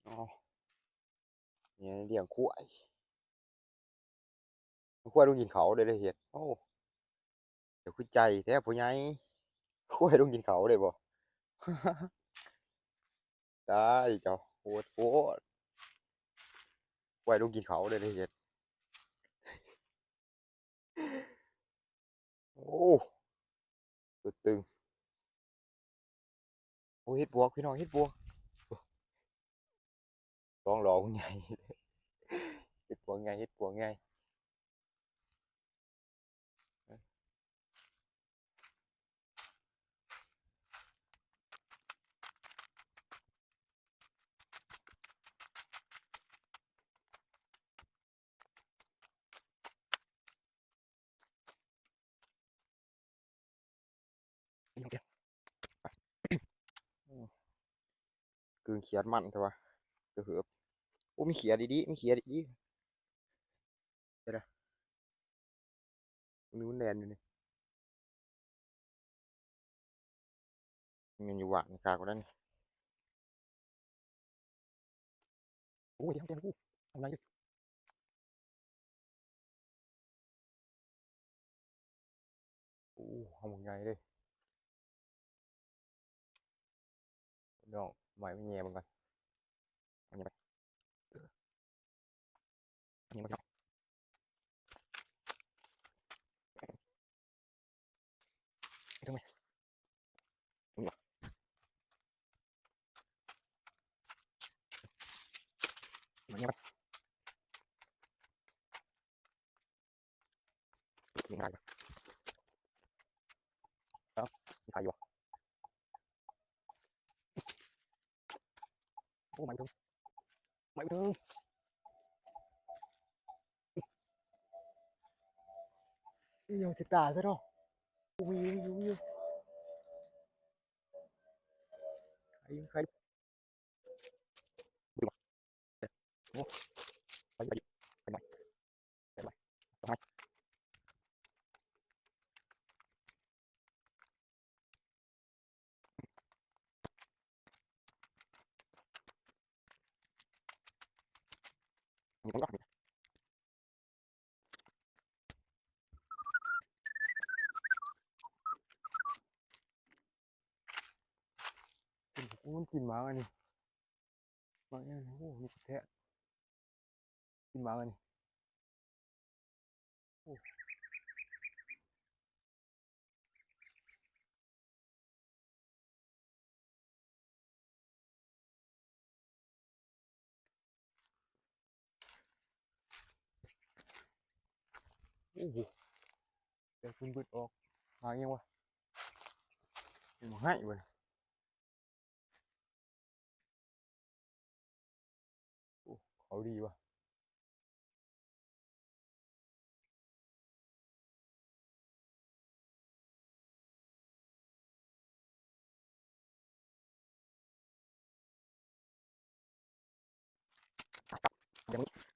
อ๋อเนี่ยเลี้ยงควายควายต้องกินเขาได้เลยเห็ดโอ้เดี๋ยวคือใจแท้ผู้ใหญ่ควายต้องกินเขาได้บ่ได้เจ้าโคตรโคตรควายต้องกินเขาได้เลยเห็ดโอ้ตัวตึงโอ้เฮ็ดบวกพี่น้องเฮ็ดบวกต้องรองใหญ่เฮ็ดบวกไงเฮ็ดบวกไงเดี๋ยวกึ่งเขียดมันใช่ปะตัวเหือบโอ้มีเขียดดีๆมีเขียดดีๆเดี๋ยวนะนิ้วแนนอยู่นี่มันอยู่หวานกากว่านั้นโอ้ยเดี๋ยวเดี๋ยวกูทำไรอยู่โอ้ทำยังไงเลยน้องใหม่ไม่แง่มันก่อนเอาแง่ไปเอาแง่ไปก่อนไอ้ทำไมมึงวะเอาแง่ไปมึงอะไรวะเอ้ามีใครอยู่วะโอ้ไม่ถึงไม่ถึงยังจะตายซะเนาะโอ้ยอยู่ใครดูโอ้ไปไหนไปไหนทำไมมีคนก็โอ้มันกินหมาอันนี้หมาเนี่ยโอ้มีแทะกินหมาอันนี้โอ้โอ้โหเดี๋ยวคุณเบิดออกหายังวะมันให้เว้ยโอ้เขาดีวะอย่างนี้